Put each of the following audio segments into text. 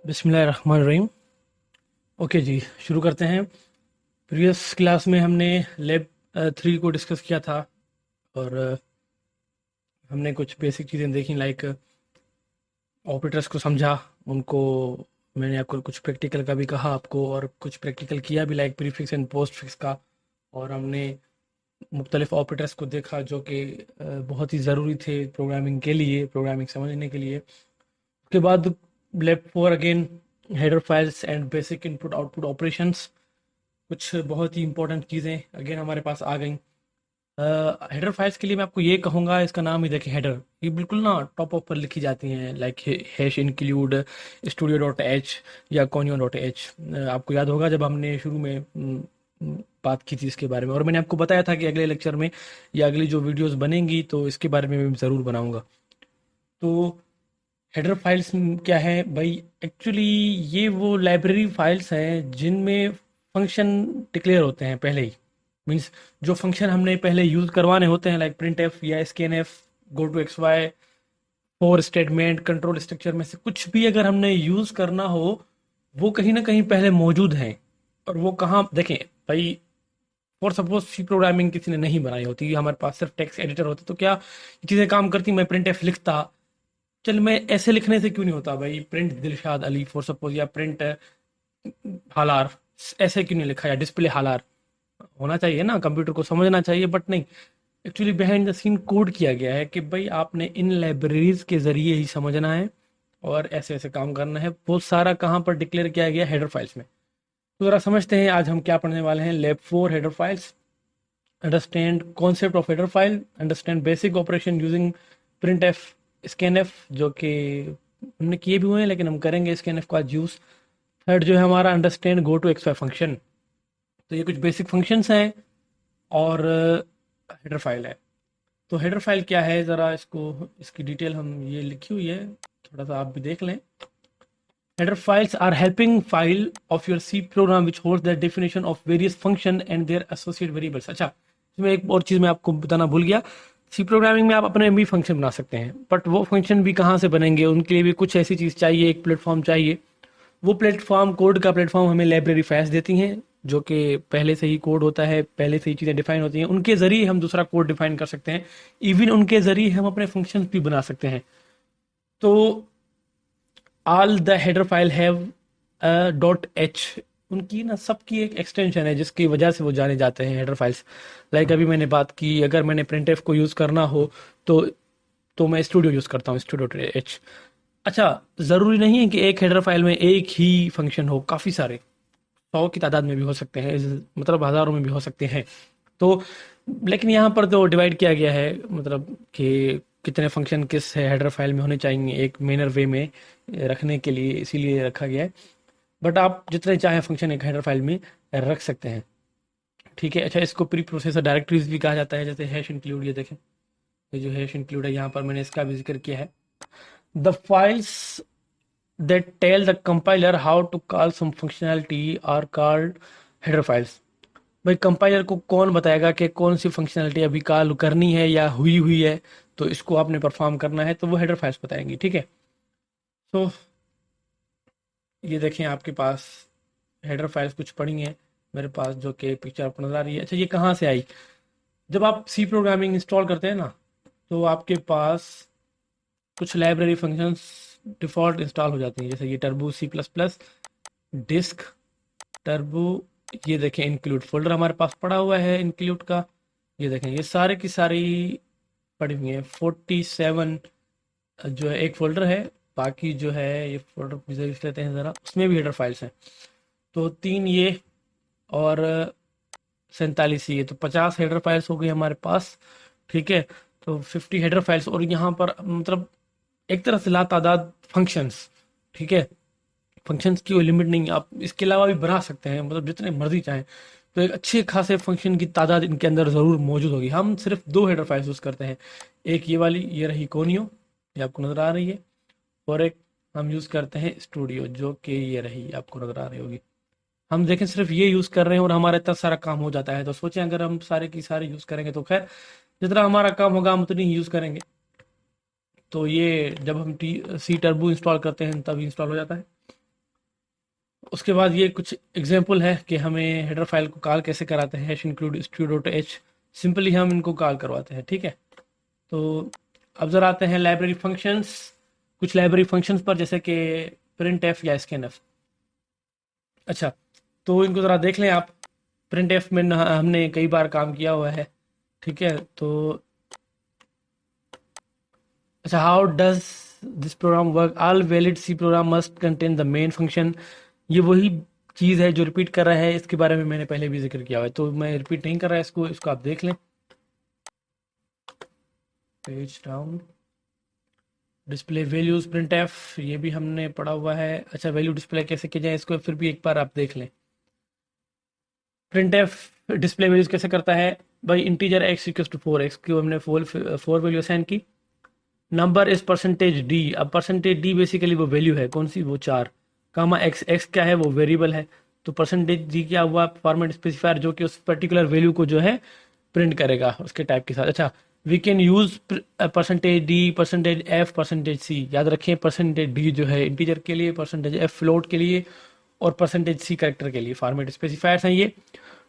बिस्मिल्लाहिर्रहमानिर्रहीम। ओके जी, शुरू करते हैं। प्रीवियस क्लास में हमने लैब 3 को डिस्कस किया था और हमने कुछ बेसिक चीज़ें देखी, लाइक ऑपरेटर्स को समझा उनको। मैंने आपको कुछ प्रैक्टिकल का भी कहा आपको, और कुछ प्रैक्टिकल किया भी, like prefix and post fix का। और हमने मुख्तलिफ ऑपरेटर्स को देखा जो कि बहुत ही ज़रूरी थे प्रोग्रामिंग के लिए, प्रोग्रामिंग समझने के लिए। उसके बाद lab 4 again, header files and basic input output operations. कुछ बहुत ही इंपॉर्टेंट चीज़ें अगेन हमारे पास आ गई। हेडर फाइल्स के लिए मैं आपको ये कहूँगा, इसका नाम ही देखिए हेडर, ये बिल्कुल ना टॉप ऑफ पर लिखी जाती हैं, like hash include studio dot H या कॉन्यो डॉट एच। आपको याद होगा जब हमने शुरू में बात की थी इसके बारे में, और मैंने आपको बताया था कि अगले लेक्चर में या अगली जो वीडियोस बनेंगी तो इसके बारे में मैं ज़रूर बनाऊंगा। तो हेडर फाइल्स क्या है भाई? एक्चुअली ये वो लाइब्रेरी फाइल्स हैं जिनमें फंक्शन डिक्लेयर होते हैं पहले ही। मींस जो फंक्शन हमने पहले यूज़ करवाने होते हैं, लाइक प्रिंट एफ या scan f, go to x y, for statement, control structure में से कुछ भी अगर हमने यूज़ करना हो, वो कहीं ना कहीं पहले मौजूद हैं। और वो कहाँ देखें भाई? फॉर सपोज सी प्रोग्रामिंग किसी ने नहीं बनाई होती, हमारे पास सिर्फ टेक्स्ट एडिटर होता, तो क्या ये चीज़ें काम करती? मैं प्रिंट एफ लिखता, चल मैं ऐसे लिखने से क्यों नहीं होता भाई? Print Dilshad Ali for suppose, या प्रिंट हालार, ऐसे क्यों नहीं लिखा? या डिस्प्ले हालार होना चाहिए ना, कंप्यूटर को समझना चाहिए, बट नहीं। Actually behind the scene code किया गया है कि भाई आपने इन लाइब्रेरीज के जरिए ही समझना है और ऐसे ऐसे काम करना है। वो सारा कहाँ पर डिक्लेयर किया गया? हेडर फाइल्स में। तो जरा समझते हैं आज हम क्या पढ़ने वाले हैं। Lab 4 header files, understand concept of header file, understand basic operation using print F, scan F, जो कि हमने किए भी हुए हैं लेकिन हम करेंगे स्कैन एफ का यूज़। थर्ड जो है हमारा, understand go to x y function. तो ये कुछ बेसिक फंक्शंस हैं और हेडर फाइल है। तो हेडर फाइल क्या है, ज़रा इसको, इसकी डिटेल हम ये लिखी हुई है, थोड़ा सा आप भी देख लें। Header files are helping file of your C program which holds the definition of various function and their associate variables. अच्छा, इसमें एक और चीज़ मैं आपको बताना भूल गया। सी प्रोग्रामिंग में आप अपने भी फंक्शन बना सकते हैं, बट वो फंक्शन भी कहाँ से बनेंगे? उनके लिए भी कुछ ऐसी चीज़ चाहिए, एक प्लेटफॉर्म चाहिए। वो प्लेटफॉर्म, कोड का प्लेटफॉर्म हमें लाइब्रेरी फाइल्स देती हैं, जो कि पहले से ही कोड होता है, पहले से ही चीज़ें डिफाइन होती हैं, उनके ज़रिए हम दूसरा कोड डिफाइन कर सकते हैं। इवन उनके ज़रिए हम अपने फंक्शंस भी बना सकते हैं। तो all the header file have dot H, उनकी ना सबकी एक एक्सटेंशन है जिसकी वजह से वो जाने जाते हैं हेडर फाइल्स। लाइक अभी मैंने बात की, अगर मैंने प्रिंट एफ को यूज़ करना हो तो मैं स्टूडियो यूज़ करता हूँ, स्टूडियो एच। अच्छा, ज़रूरी नहीं है कि एक हेडर फाइल में एक ही फंक्शन हो, काफ़ी सारे, 100 की तादाद में भी हो सकते हैं, मतलब हज़ारों में भी हो सकते हैं। तो लेकिन यहाँ पर तो डिवाइड किया गया है, मतलब कि कितने फंक्शन किस हेडर फाइल में होने चाहिए, एक मेनर वे में रखने के लिए, इसीलिए रखा गया है। बट आप जितने चाहे फंक्शन एक हेडर फाइल में रख सकते हैं, ठीक है। अच्छा, इसको प्री प्रोसेसर डायरेक्टरीज भी कहा जाता है, जैसे हैश इंक्लूड, ये देखें, ये जो हैश इंक्लूड है यहाँ पर मैंने इसका भी जिक्र किया है। The files that tell the compiler how to call some functionality are called header files। भाई कंपाइलर को कौन बताएगा कि कौन सी फंक्शनैलिटी अभी कॉल करनी है या हुई है, तो इसको आपने परफॉर्म करना है, तो वो हेडर फाइल्स बताएंगी, ठीक है। तो ये देखें आपके पास हेडर फाइल्स कुछ पड़ी हैं मेरे पास, जो कि पिक्चर आपको नजर आ रही है। अच्छा, ये कहाँ से आई? जब आप सी प्रोग्रामिंग इंस्टॉल करते हैं ना, तो आपके पास कुछ लाइब्रेरी फंक्शंस डिफ़ॉल्ट इंस्टॉल हो जाती हैं, जैसे ये turbo C plus plus, disk turbo. ये देखें इंक्लूड फोल्डर हमारे पास पड़ा हुआ है इंक्लूड का। ये देखें ये सारे की सारी पड़ी हुई हैं, 47 जो है एक फोल्डर है। बाकी जो है ये फोल्डर देख लेते हैं ज़रा, उसमें भी हेडर फाइल्स हैं। तो 3 ये और 47 ये, तो 50 हेडर फाइल्स हो गई हमारे पास, ठीक है। तो 50 हेडर फाइल्स, और यहाँ पर मतलब एक तरह से लातादाद फंक्शंस, ठीक है। फंक्शंस की कोई लिमिट नहीं, आप इसके अलावा भी बना सकते हैं, मतलब जितने मर्जी चाहें। तो एक अच्छे खासे फंक्शन की तादाद इनके अंदर ज़रूर मौजूद होगी। हम सिर्फ 2 हेडर फाइल्स यूज़ करते हैं, एक ये वाली, ये रही कोनियो, ये आपको नज़र आ रही है, और एक हम यूज़ करते हैं स्टूडियो, जो कि ये रही, आपको नज़र आ रही होगी। हम देखें सिर्फ ये यूज़ कर रहे हैं और हमारा इतना सारा काम हो जाता है। तो सोचें अगर हम सारे की सारे यूज़ करेंगे तो खैर जितना हमारा काम होगा हम उतनी ही यूज़ करेंगे। तो ये जब हम सी टर्बो इंस्टॉल करते हैं तब इंस्टॉल हो जाता है। उसके बाद ये कुछ एग्जांपल है कि हमें हेडर फाइल को कॉल कैसे कराते हैं, include stu.h, सिंपली हम इनको कॉल करवाते हैं, ठीक है। तो अब जरा आते हैं लाइब्रेरी फंक्शंस, कुछ लाइब्रेरी फंक्शंस पर, जैसे कि प्रिंट एफ या स्कैन एफ। अच्छा, तो इनको ज़रा देख लें आप। प्रिंट एफ में हमने कई बार काम किया हुआ है, ठीक है। तो अच्छा, how does this program work, all valid C program must contain the main function. ये वही चीज़ है जो रिपीट कर रहा है, इसके बारे में मैंने पहले भी जिक्र किया हुआ है, तो मैं रिपीट नहीं कर रहा है इसको, इसको आप देख लें। Page down, display values print F, ये भी हमने पढ़ा हुआ है। अच्छा, वैल्यू डिस्प्ले कैसे किया जाए, इसको फिर भी एक बार आप देख लें। प्रिंट एफ डिस्प्ले वैल्यूज कैसे करता है भाई, integer x equal to 4x की हमने फोर वैल्यू असाइन की। नंबर इज परसेंटेज डी, अब परसेंटेज डी बेसिकली वो वैल्यू है कौन सी, वो 4, कामा एक्स, एक्स क्या है, वो वेरिएबल है। तो परसेंटेज डी क्या हुआ, फॉर्मेट स्पेसिफायर, जो कि उस पर्टिकुलर वैल्यू को जो है प्रिंट करेगा उसके टाइप के साथ। अच्छा, we can use percentage D, percentage F, percentage C. याद रखें, परसेंटेज डी जो है इंटीजर के लिए, परसेंटेज एफ फ्लोट के लिए, और परसेंटेज सी करेक्टर के लिए फॉर्मेट स्पेसिफायर्स हैं ये,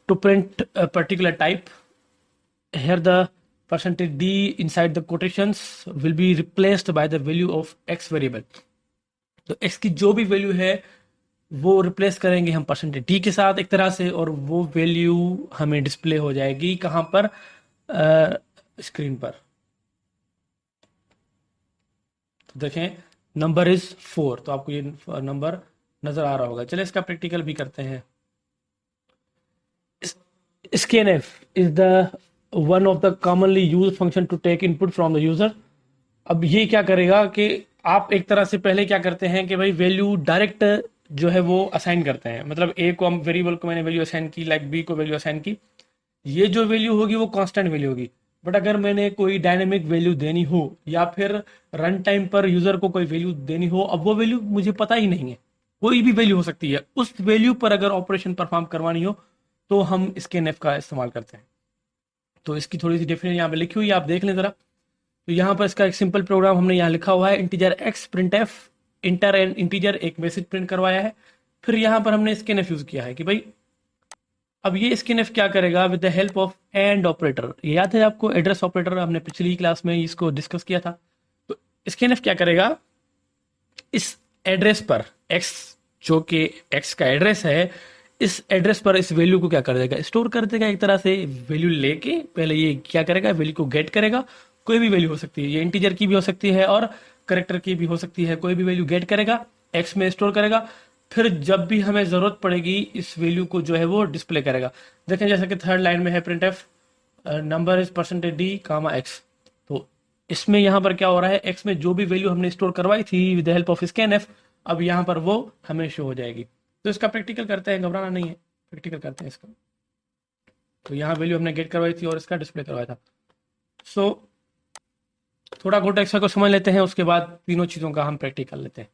to print particular type. here the percentage d inside the quotations will be replaced by the value of x variable। तो x की जो भी वैल्यू है वो रिप्लेस करेंगे हम परसेंटेज d के साथ एक तरह से, और वो वैल्यू हमें डिस्प्ले हो जाएगी कहाँ पर, स्क्रीन पर। तो देखें, नंबर इज 4, तो आपको ये नंबर नजर आ रहा होगा। चलिए इसका प्रैक्टिकल भी करते हैं। scanf is the one of the commonly used function to take input from the user। अब ये क्या करेगा कि आप एक तरह से पहले क्या करते हैं कि भाई वैल्यू डायरेक्ट जो है वो असाइन करते हैं, मतलब ए को हम वेरिएबल को मैंने वैल्यू असाइन की, लाइक बी को वैल्यू असाइन की, ये जो वैल्यू होगी वो कांस्टेंट वैल्यू होगी। बट अगर मैंने कोई डायनेमिक वैल्यू देनी हो, या फिर रन टाइम पर यूजर को कोई वैल्यू देनी हो, अब वो वैल्यू मुझे पता ही नहीं है, कोई भी वैल्यू हो सकती है, उस वैल्यू पर अगर ऑपरेशन परफॉर्म करवानी हो तो हम इसके नेफ का इस्तेमाल करते हैं। तो इसकी थोड़ी सी डेफिनेशन यहाँ पे लिखी हुई है, आप देख लें जरा। तो यहाँ पर इसका एक सिंपल प्रोग्राम हमने यहाँ लिखा हुआ है, integer x print F, inter and integer, एक मैसेज प्रिंट करवाया है। फिर यहाँ पर हमने स्कैनएफ यूज किया है कि भाई अब ये स्कैनएफ क्या करेगा, with the help of and operator. ये याद है आपको, एड्रेस ऑपरेटर, हमने पिछली क्लास में इसको डिस्कस किया था। तो स्कैनएफ क्या करेगा, इस एड्रेस पर एक्स, जो कि एक्स का एड्रेस है, इस एड्रेस पर इस वैल्यू को क्या कर देगा, स्टोर कर देगा एक तरह से। वैल्यू लेके पहले ये क्या करेगा, वैल्यू को गेट करेगा, कोई भी वैल्यू हो सकती है, ये इंटीजर की भी हो सकती है और करेक्टर की भी हो सकती है, कोई भी वैल्यू गेट करेगा, एक्स में स्टोर करेगा। फिर जब भी हमें जरूरत पड़ेगी इस वैल्यू को जो है वो डिस्प्ले करेगा। देखें जैसे कि थर्ड लाइन में है print f, number is percentage d comma x. तो इसमें यहाँ पर क्या हो रहा है, एक्स में जो भी वैल्यू हमने स्टोर करवाई थी with the help of scan F, अब यहाँ पर वो हमें शो हो जाएगी। तो इसका प्रैक्टिकल करते हैं, घबराना नहीं है, प्रैक्टिकल करते हैं इसका। तो यहाँ वैल्यू हमने गेट करवाई थी और इसका डिस्प्ले करवाया था। सो थोड़ा कोटेक्स को समझ लेते हैं, उसके बाद तीनों चीज़ों का हम प्रैक्टिकल लेते हैं।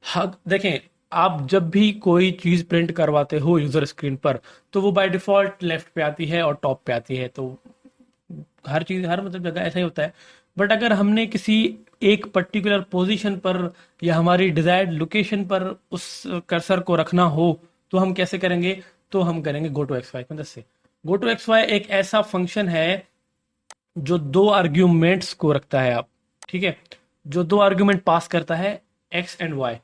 हाँ देखें, आप जब भी कोई चीज़ प्रिंट करवाते हो यूज़र स्क्रीन पर, तो वो बाय डिफ़ॉल्ट लेफ्ट पे आती है और टॉप पे आती है। तो हर चीज़, हर मतलब जगह ऐसा ही होता है। बट अगर हमने किसी एक पर्टिकुलर पोजीशन पर या हमारी डिजायर्ड लोकेशन पर उस कर्सर को रखना हो, तो हम कैसे करेंगे, तो हम करेंगे गो टू एक्स वाई मदद से। गो टू एक्स वाई एक ऐसा फंक्शन है जो दो आर्ग्यूमेंट्स को रखता है, आप ठीक है, जो दो आर्ग्यूमेंट पास करता है, एक्स एंड वाई।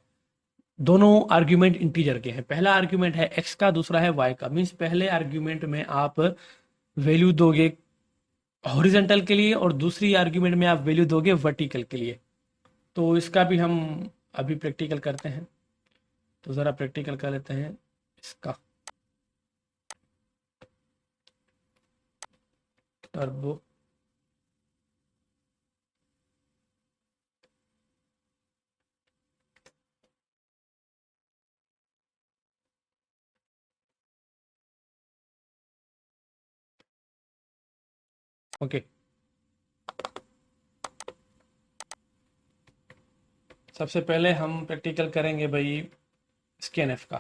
दोनों आर्ग्यूमेंट इंटीजर के हैं, पहला आर्ग्यूमेंट है एक्स का, दूसरा है वाई का। मीन्स पहले आर्ग्यूमेंट में आप वैल्यू दोगे हॉरिजेंटल के लिए और दूसरी आर्ग्यूमेंट में आप वैल्यू दोगे वर्टिकल के लिए। तो इसका भी हम अभी प्रैक्टिकल करते हैं, तो ज़रा प्रैक्टिकल कर लेते हैं इसका। टर्बो ओके, सबसे पहले हम प्रैक्टिकल करेंगे भाई स्कैनएफ का।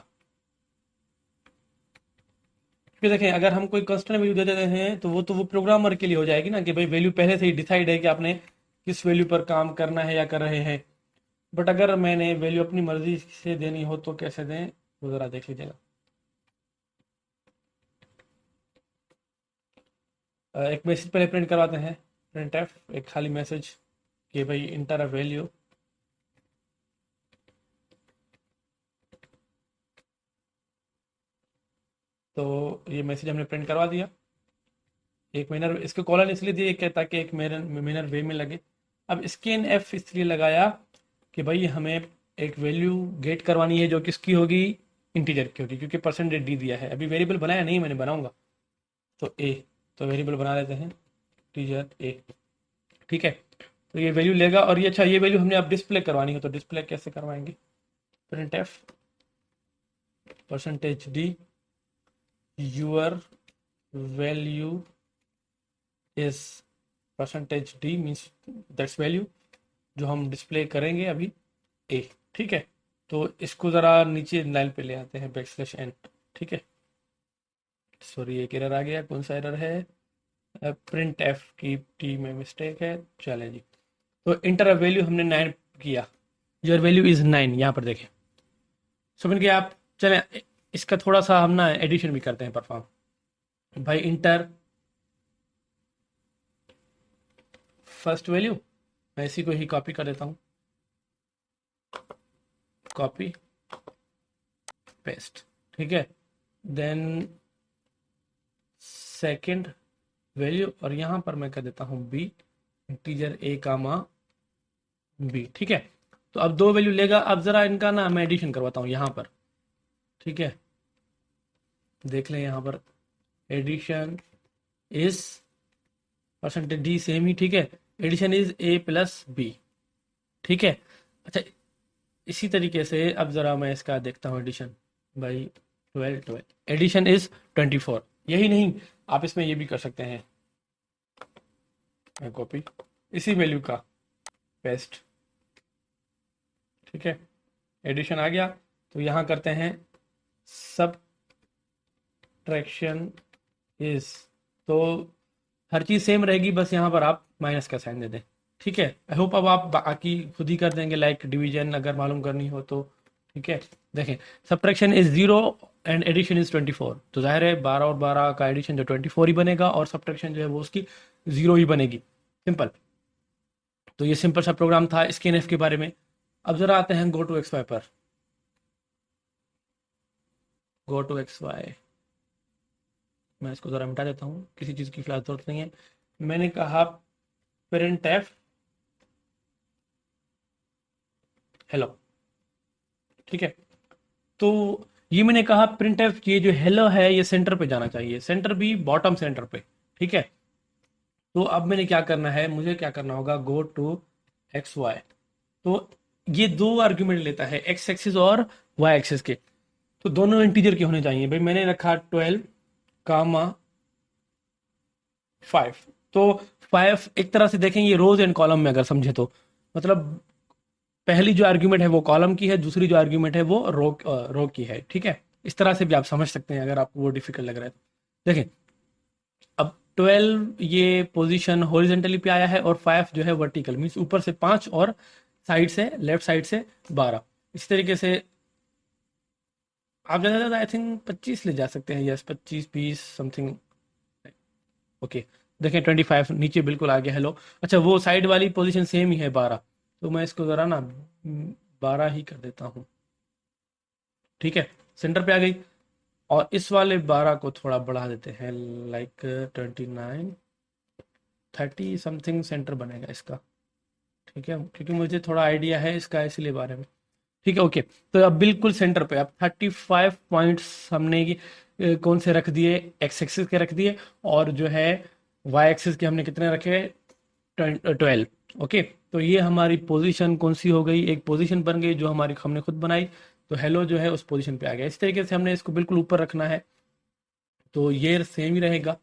क्योंकि देखें, अगर हम कोई कस्टमर वैल्यू दे देते हैं तो वो प्रोग्रामर के लिए हो जाएगी ना, कि भाई वैल्यू पहले से ही डिसाइड है कि आपने किस वैल्यू पर काम करना है या कर रहे हैं। बट अगर मैंने वैल्यू अपनी मर्जी से देनी हो तो कैसे दें, वो ज़रा देख लीजिएगा। एक मैसेज पहले प्रिंट करवाते हैं, प्रिंट एफ, एक खाली मैसेज कि भाई इंटर अ वैल्यू। तो ये मैसेज हमने प्रिंट करवा दिया। एक मिनर, इसको कॉलन इसलिए दिए क्या, ताकि एक मिनर वे में लगे। अब स्कैन एफ इसलिए लगाया कि भाई हमें एक वैल्यू गेट करवानी है जो किसकी होगी, इंटीजर की होगी, क्योंकि परसेंटेज डी दिया है। अभी वेरिएबल बनाया नहीं, मैंने बनाऊंगा। तो ए, तो वेरिएबल बना लेते हैं इंटीजर ए, ठीक है। तो ये वैल्यू लेगा, और ये अच्छा, ये वैल्यू हमने अब डिस्प्ले करवानी है, तो डिस्प्ले कैसे करवाएंगे, print f percentage d your value is percentage d means that's value जो हम डिस्प्ले करेंगे अभी ए, ठीक है। तो इसको ज़रा नीचे लाइन पे ले आते हैं, बैकस्लैश एन, ठीक है। सॉरी एक एरर आ गया, कौन सा एरर है, प्रिंट एफ की टी में मिस्टेक है, चलें जी। तो इंटर वैल्यू हमने 9 किया, योर वैल्यू इज 9, यहाँ पर देखें, समझ गए आप। चलें इसका थोड़ा सा हम ना एडिशन भी करते हैं परफॉर्म। भाई इंटर फर्स्ट वैल्यू, मैं इसी को ही कॉपी कर देता हूँ, कॉपी पेस्ट, ठीक है। देन सेकंड वैल्यू, और यहाँ पर मैं कर देता हूँ B, integer a comma B, ठीक है। तो अब दो वैल्यू लेगा। अब जरा इनका ना मैं एडिशन करवाता हूँ यहाँ पर, ठीक है। देख लें यहाँ पर addition is percentage D, same ही, ठीक है। Addition is A plus B, ठीक है। अच्छा, इसी तरीके से अब जरा मैं इसका देखता हूँ एडिशन, भाई 12 एडिशन इज 24। यही नहीं, आप इसमें ये भी कर सकते हैं, कॉपी इसी वैल्यू का पेस्ट, ठीक है। एडिशन आ गया, तो यहाँ करते हैं सबट्रैक्शन इज, तो हर चीज़ सेम रहेगी, बस यहाँ पर आप माइनस का साइन दे दें, ठीक है। आई होप अब आप बाकी खुद ही कर देंगे, लाइक डिवीजन अगर मालूम करनी हो तो, ठीक है। देखें subtraction is 0 and addition is 24, तो जाहिर है 12 और 12 का एडिशन जो 24 ही बनेगा, और सब्ट्रैक्शन जो है वो उसकी 0 ही बनेगी, सिंपल। तो ये सिंपल सा प्रोग्राम था स्कैन एफ के बारे में। अब जरा आते हैं गो टू एक्स वाई पर, गो टू एक्स वाई, मैं इसको ज़रा मिटा देता हूँ, किसी चीज़ की फिलहाल जरूरत नहीं है। मैंने कहा प्रिंट एफ हेलो, ठीक है। तो ये मैंने कहा प्रिंट एफ, ये जो हेलो है ये सेंटर पे जाना चाहिए, सेंटर भी बॉटम सेंटर पे, ठीक है। तो अब मैंने क्या करना है, मुझे क्या करना होगा, गो टू एक्स वाई। तो ये दो आर्ग्यूमेंट लेता है, एक्स एक्सिस और वाई एक्सिस के, तो दोनों इंटीजर के होने चाहिए। भाई मैंने रखा 12 कामा 5, तो 5 एक तरह से देखें ये रोज एंड कॉलम में अगर समझे तो, मतलब पहली जो आर्ग्यूमेंट है वो कॉलम की है, दूसरी जो आर्ग्यूमेंट है वो रो की है, ठीक है। इस तरह से भी आप समझ सकते हैं अगर आपको वो डिफिकल्ट लग रहा है तो। देखें अब 12 ये पोजीशन हॉरिजेंटली पे आया है, और 5 जो है वर्टिकल, मीन्स ऊपर से 5 और साइड से, लेफ्ट साइड से 12। इस तरीके से आप ज़्यादा ज़्यादा आई थिंक 25 ले जा सकते हैं, यस 25 20 समथिंग, ओके। देखें 25 नीचे बिल्कुल आ गया, हेलो। अच्छा वो साइड वाली पोजीशन सेम ही है 12, तो मैं इसको ज़रा ना 12 ही कर देता हूँ, ठीक है। सेंटर पे आ गई, और इस वाले 12 को थोड़ा बढ़ा देते हैं, लाइक 29 30 समथिंग सेंटर बनेगा इसका, ठीक है, क्योंकि मुझे थोड़ा आइडिया है इसका इसलिए बारे में, ठीक है, ओके। तो अब बिल्कुल सेंटर पे, अब 35 पॉइंट्स हमने कौन से रख दिए, एक्स एक्सिस के रख दिए, और जो है वाई एक्सिस के हमने कितने रखे, 12, ओके। तो ये हमारी पोजीशन कौन सी हो गई, एक पोजीशन बन गई जो हमारी हमने खुद बनाई, तो हेलो जो है उस पोजीशन पे आ गया। इस तरीके से हमने इसको बिल्कुल ऊपर रखना है, तो ये सेम ही रहेगा,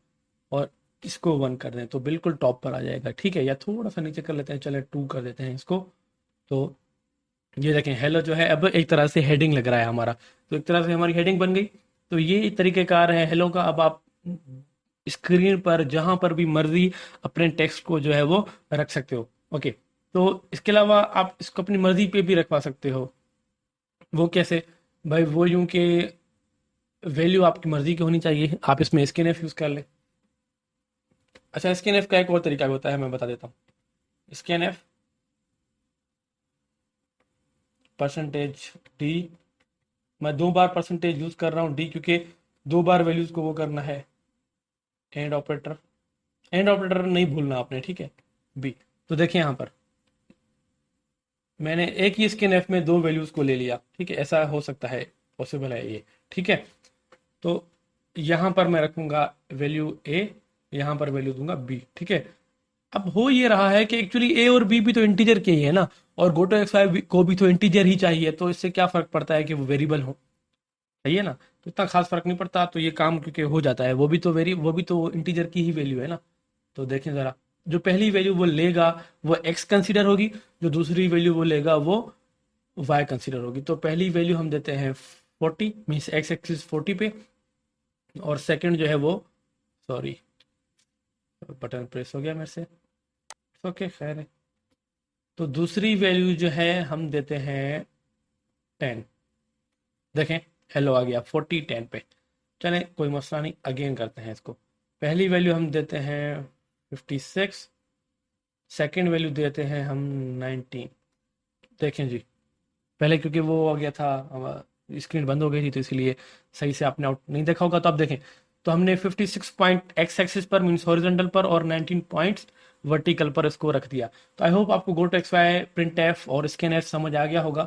और इसको 1 कर दें तो बिल्कुल टॉप पर आ जाएगा, ठीक है। या थोड़ा सा नीचे कर लेते हैं, चले 2 कर देते हैं इसको। तो ये देखें हेलो जो है अब एक तरह से हेडिंग लग रहा है हमारा, तो एक तरह से हमारी हेडिंग बन गई। तो ये तरीकेकार है हेलो का। अब आप स्क्रीन पर जहां पर भी मर्जी अपने टेक्स्ट को जो है वो रख सकते हो, ओके। तो इसके अलावा आप इसको अपनी मर्जी पे भी रखवा सकते हो। वो कैसे? भाई वो यूं कि वैल्यू आपकी मर्जी की होनी चाहिए, आप इसमें स्कैन यूज़ कर लें। अच्छा, स्कैन का एक और तरीका भी होता है, मैं बता देता हूँ। स्कैन परसेंटेज डी, मैं 2 बार परसेंटेज यूज़ कर रहा हूँ डी, क्योंकि 2 बार वैल्यूज़ को वो करना है। एंड ऑपरेटर, एंड ऑपरेटर नहीं भूलना आपने, ठीक है। बी, तो देखिए यहाँ पर मैंने एक ही स्कैन में 2 वैल्यूज़ को ले लिया, ठीक है, ऐसा हो सकता है, पॉसिबल है ये, ठीक है। तो यहाँ पर मैं रखूँगा वैल्यू ए, यहाँ पर वैल्यू दूंगा बी, ठीक है। अब हो ये रहा है कि एक्चुअली ए और बी भी तो इंटीजर के ही है ना, और गोटो एक्स वाई को भी तो इंटीजर ही चाहिए, तो इससे क्या फ़र्क पड़ता है कि वो वेरिएबल हो, सही है ना। तो इतना खास फर्क नहीं पड़ता, तो ये काम क्योंकि हो जाता है, वो भी तो इंटीजर की ही वैल्यू है ना। तो देखें ज़रा, जो पहली वैल्यू वो लेगा वो एक्स कंसीडर होगी, जो दूसरी वैल्यू वो लेगा वो वाई कंसीडर होगी। तो पहली वैल्यू हम देते हैं 40, मीन्स एक्स एक्सिस 40 पे, और सेकंड जो है वो, सॉरी बटन प्रेस हो गया मेरे से, ओके खैर है। तो दूसरी वैल्यू जो है हम देते हैं 10। देखें, हेलो आ गया 40 10 पे। चलें कोई मसला नहीं, अगेन करते हैं इसको। पहली वैल्यू हम देते हैं 56, सेकंड वैल्यू देते हैं हम 19। देखें जी, पहले क्योंकि वो आ गया था, स्क्रीन बंद हो गई थी, तो इसलिए सही से आपने आउट नहीं देखा होगा। तो आप देखें, तो हमने 56 पॉइंट एक्स एक्सिस पर मीन्स हॉरिजॉन्टल पर, और 19 पॉइंट्स वर्टिकल पर इसको रख दिया। तो आई होप आपको go to x y, print f और स्कैन एफ समझ आ गया होगा।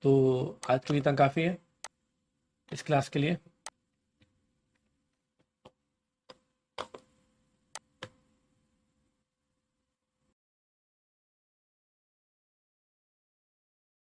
तो आज के लिए इतना काफ़ी है इस क्लास के लिए।